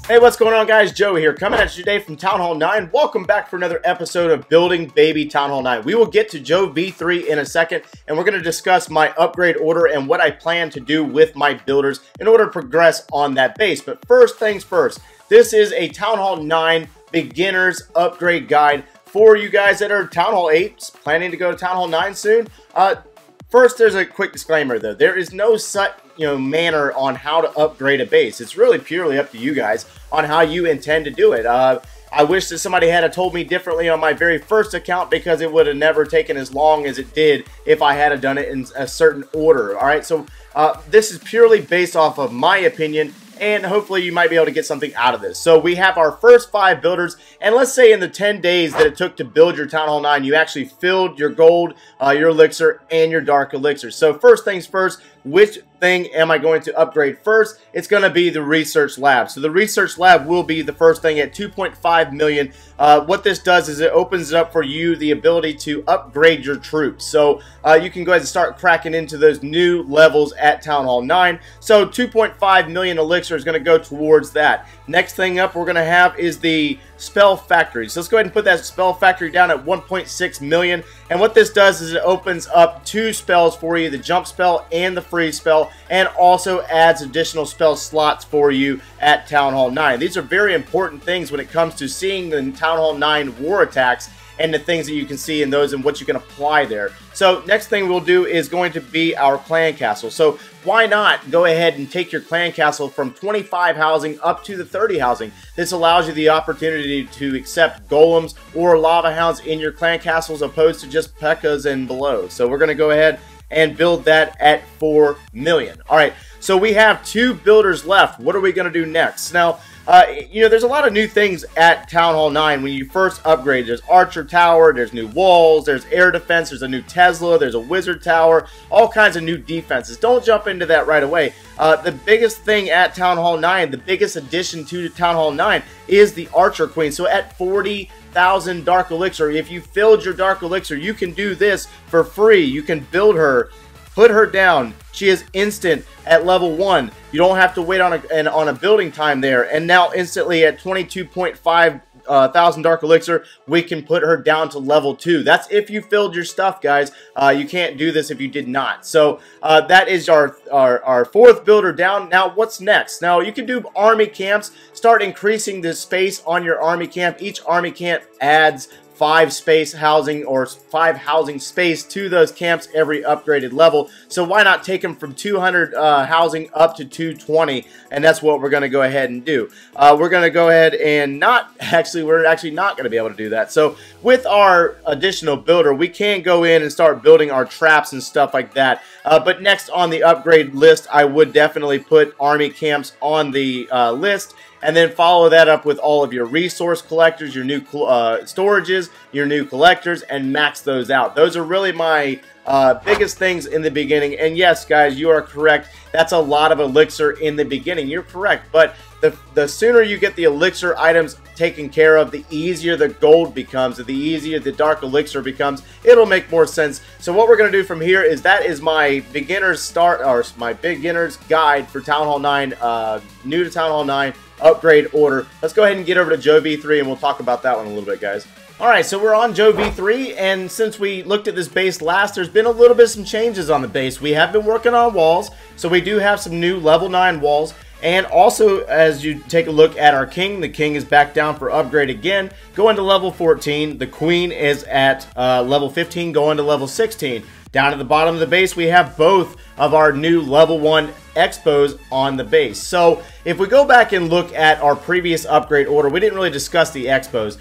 Hey, what's going on, guys? Joe here, coming at you today from Townhall 9. Welcome back for another episode of Building Baby Townhall 9. We will get to Joe V3 in a second, and we're going to discuss my upgrade order and what I plan to do with my builders in order to progress on that base. But first things first, this is a Townhall 9 beginner's upgrade guide for you guys that are Townhall 8, planning to go to Townhall 9 soon. First, there's a quick disclaimer though. There is no set manner on how to upgrade a base. It's really purely up to you guys on how you intend to do it. I wish that somebody had told me differently on my very first account, because it would have never taken as long as it did if I had done it in a certain order. All right, so this is purely based off of my opinion, and hopefully you might be able to get something out of this. So we have our first 5 builders, and let's say in the 10 days that it took to build your Townhall 9, you actually filled your gold, your elixir, and your dark elixir. So first things first, which thing am I going to upgrade first? It's going to be the research lab. So the research lab will be the first thing at 2.5 million. What this does is it opens it up for you the ability to upgrade your troops. So you can go ahead and start cracking into those new levels at Townhall 9. So 2.5 million elixir is going to go towards that. Next thing up we're going to have is the spell factory. So let's go ahead and put that spell factory down at 1.6 million. And what this does is it opens up 2 spells for you, the jump spell and the freeze spell, and also adds additional spell slots for you at Townhall 9. These are very important things when it comes to seeing the Townhall 9 war attacks and the things that you can see in those and what you can apply there. So next thing we'll do is going to be our clan castle. So why not go ahead and take your clan castle from 25 housing up to the 30 housing. This allows you the opportunity to accept golems or lava hounds in your clan castle as opposed to just P.E.K.K.A.s and below. So we're going to go ahead and build that at 4 million. All right, so we have 2 builders left. What are we going to do next? Now, there's a lot of new things at Townhall 9 when you first upgrade. There's Archer Tower, there's new walls, there's air defense, there's a new Tesla, there's a Wizard Tower, all kinds of new defenses. Don't jump into that right away. The biggest thing at Townhall 9, the biggest addition to Townhall 9 is the Archer Queen. So at 40,000 Dark Elixir, if you filled your Dark Elixir, you can do this for free. You can build her, put her down. She is instant at level 1. You don't have to wait on a building time there. And now instantly at 22.5 thousand Dark Elixir, we can put her down to level 2. That's if you filled your stuff, guys. You can't do this if you did not. So that is our 4th builder down. Now what's next? Now you can do army camps. Start increasing the space on your army camp. Each army camp adds 5 space housing or 5 housing space to those camps every upgraded level. So why not take them from 200 housing up to 220? And that's what we're going to go ahead and do. We're going to go ahead and we're actually not going to be able to do that. So with our additional builder, we can go in and start building our traps and stuff like that. But next on the upgrade list, I would definitely put army camps on the list. And then follow that up with all of your resource collectors, your new storages, your new collectors, and max those out. Those are really my biggest things in the beginning. And yes, guys, you are correct. That's a lot of elixir in the beginning. You're correct. But the sooner you get the elixir items taken care of, the easier the gold becomes, the easier the dark elixir becomes. It'll make more sense. So what we're going to do from here is that is my beginner's start, or my beginner's guide for Townhall 9, new to Townhall 9 upgrade order. Let's go ahead and get over to Joe V3 and we'll talk about that one a little bit, guys. Alright, so we're on Joe V3, and since we looked at this base last, there's been a little bit of some changes on the base. We have been working on walls, so we do have some new level 9 walls. And also, as you take a look at our king, the king is back down for upgrade again, going to level 14. The queen is at level 15, going to level 16. Down at the bottom of the base, we have both of our new level 1 expos on the base. So if we go back and look at our previous upgrade order, we didn't really discuss the expos.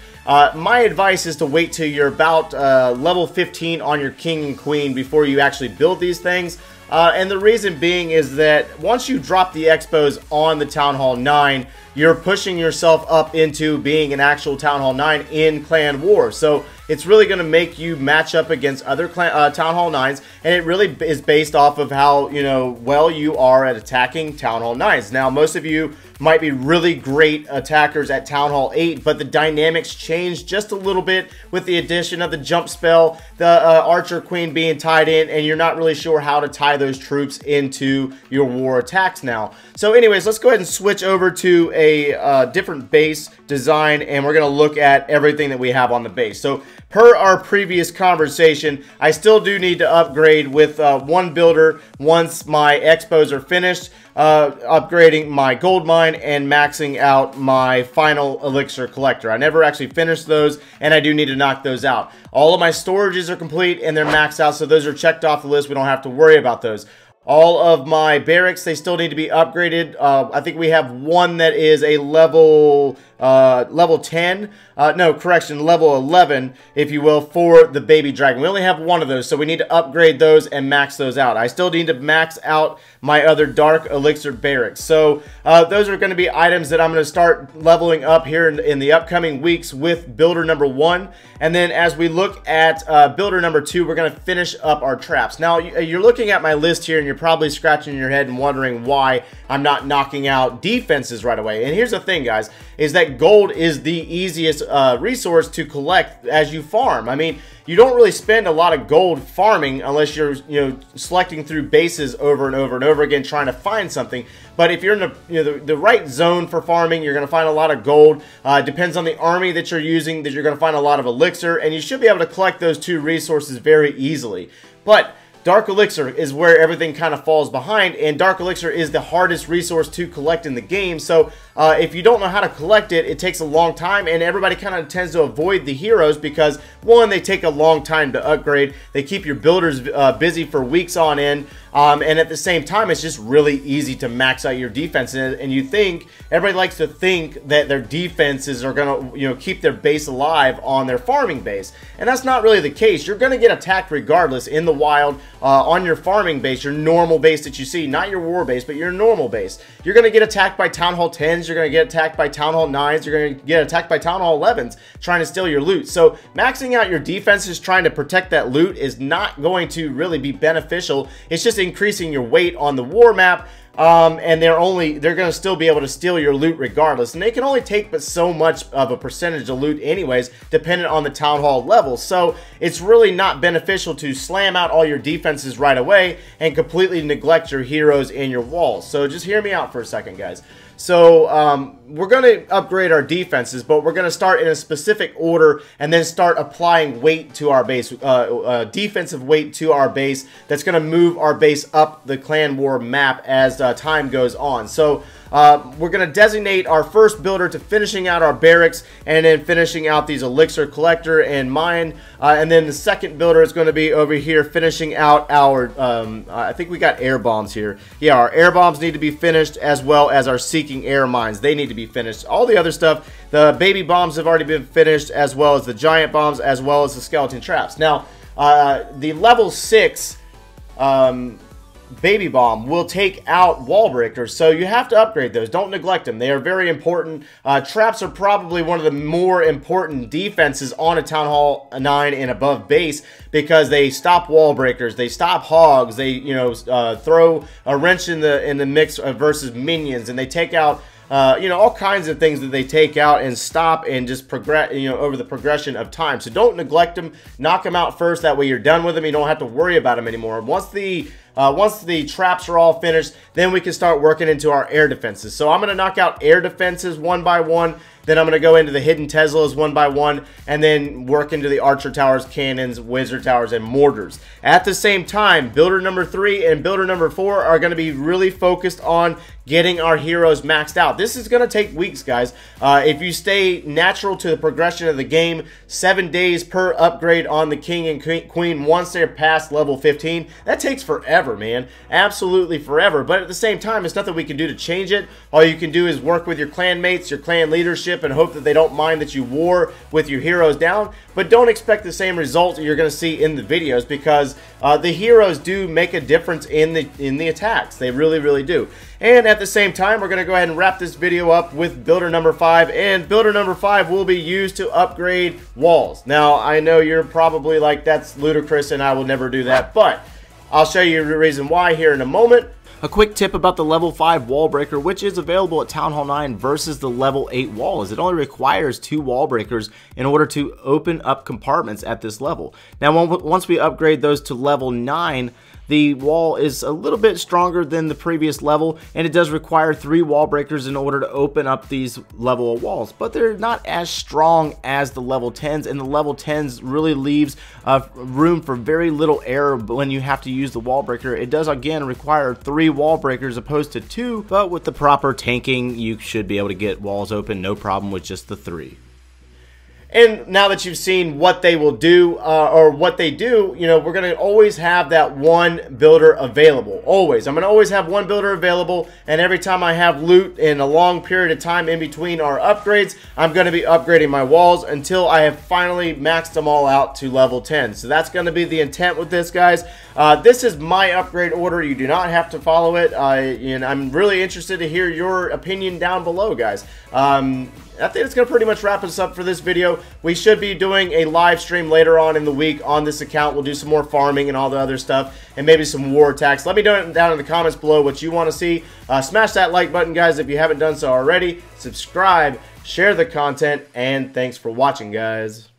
My advice is to wait till you're about level 15 on your king and queen before you actually build these things. And the reason being is that once you drop the expos on the Townhall 9, you're pushing yourself up into being an actual Townhall 9 in Clan War. So it's really going to make you match up against other Town Hall 9s, and it really is based off of how, you know, well you are at attacking Town Hall 9s. Now, most of you might be really great attackers at Town Hall 8, but the dynamics change just a little bit with the addition of the jump spell, the Archer Queen being tied in, and you're not really sure how to tie those troops into your war attacks now. So anyways, let's go ahead and switch over to a different base design, and we're going to look at everything that we have on the base. So per our previous conversation, I still do need to upgrade with one builder once my expos are finished, upgrading my gold mine and maxing out my final elixir collector. I never actually finished those, and I do need to knock those out. All of my storages are complete and they're maxed out, so those are checked off the list. We don't have to worry about those. All of my barracks, they still need to be upgraded. I think we have one that is a level 10. No, correction, level 11, if you will, for the baby dragon. We only have one of those, so we need to upgrade those and max those out. I still need to max out my other dark elixir barracks. So those are going to be items that I'm going to start leveling up here in the upcoming weeks with builder number 1. And then as we look at builder number 2, we're going to finish up our traps. Now, you're looking at my list here, and you're probably scratching your head and wondering why I'm not knocking out defenses right away. And here's the thing, guys, is that gold is the easiest resource to collect as you farm. I mean, you don't really spend a lot of gold farming unless you're, you know, selecting through bases over and over and over again trying to find something. But if you're in the right zone for farming, you're going to find a lot of gold. Depends on the army that you're using, that you're going to find a lot of elixir, and you should be able to collect those two resources very easily. But Dark Elixir is where everything kind of falls behind, and Dark Elixir is the hardest resource to collect in the game. So if you don't know how to collect it, it takes a long time, and everybody kind of tends to avoid the heroes because, one, they take a long time to upgrade. They keep your builders busy for weeks on end, and at the same time, it's just really easy to max out your defense. And you think, everybody likes to think that their defenses are going to, you know, keep their base alive on their farming base, and that's not really the case. You're going to get attacked regardless in the wild on your farming base, your normal base that you see, not your war base, but your normal base. You're going to get attacked by Town Hall 10s, you're going to get attacked by Town Hall 9s, you're going to get attacked by Town Hall 11s trying to steal your loot. So maxing out your defenses trying to protect that loot is not going to really be beneficial. It's just increasing your weight on the war map. And they're going to still be able to steal your loot regardless, and they can only take but so much of a percentage of loot anyways, dependent on the Town Hall level. So it's really not beneficial to slam out all your defenses right away and completely neglect your heroes and your walls. So just hear me out for a second, guys. So we're going to upgrade our defenses, but we're going to start in a specific order and then start applying weight to our base, defensive weight to our base. That's going to move our base up the clan war map as time goes on. So we're going to designate our first builder to finishing out our barracks and then finishing out these elixir collector and mine. And then the second builder is going to be over here finishing out our, I think we got air bombs here. Yeah, our air bombs need to be finished, as well as our seeking air mines. They need to be finished. All the other stuff, the baby bombs have already been finished, as well as the giant bombs, as well as the skeleton traps. Now, the level 6 baby bomb will take out wall breakers, so you have to upgrade those. Don't neglect them. They are very important. Traps are probably one of the more important defenses on a Town Hall 9 and above base, because they stop wall breakers, they stop hogs, they, you know, throw a wrench in the mix versus minions, and they take out you know, all kinds of things that they take out and stop and just progress, you know, over the progression of time. So don't neglect them. Knock them out first. That way you're done with them. You don't have to worry about them anymore. Once the traps are all finished, then we can start working into our air defenses. So I'm going to knock out air defenses one by one. Then I'm going to go into the hidden Teslas one by one, and then work into the archer towers, cannons, wizard towers, and mortars. At the same time, builder number 3 and builder number 4 are going to be really focused on getting our heroes maxed out. This is going to take weeks, guys. If you stay natural to the progression of the game, 7 days per upgrade on the king and queen once they're past level 15. That takes forever. forever, man. Absolutely forever. But at the same time, it's nothing we can do to change it. All you can do is work with your clan mates, your clan leadership, and hope that they don't mind that you war with your heroes down. But don't expect the same results that you're going to see in the videos, because the heroes do make a difference in the attacks. They really, really do. And at the same time, we're going to go ahead and wrap this video up with builder number 5. And builder number 5 will be used to upgrade walls. Now, I know you're probably like, that's ludicrous and I will never do that. But I'll show you the reason why here in a moment. A quick tip about the level 5 wall breaker, which is available at Townhall 9 versus the level 8 wall, is it only requires 2 wall breakers in order to open up compartments at this level. Now, once we upgrade those to level 9, the wall is a little bit stronger than the previous level, and it does require 3 wall breakers in order to open up these level of walls, but they're not as strong as the level 10s, and the level 10s really leaves room for very little error when you have to use the wall breaker. It does again require 3 wall breakers opposed to 2, but with the proper tanking you should be able to get walls open no problem with just the 3. And now that you've seen what they will do, or what they do, you know, we're going to always have that one builder available. Always. I'm going to always have one builder available, and every time I have loot in a long period of time in between our upgrades, I'm going to be upgrading my walls until I have finally maxed them all out to level 10. So that's going to be the intent with this, guys. This is my upgrade order. You do not have to follow it, and I'm really interested to hear your opinion down below, guys. I think it's going to pretty much wrap us up for this video. We should be doing a live stream later on in the week on this account. We'll do some more farming and all the other stuff, and maybe some war attacks. Let me know down in the comments below what you want to see. Smash that like button, guys, if you haven't done so already. Subscribe, share the content, and thanks for watching, guys.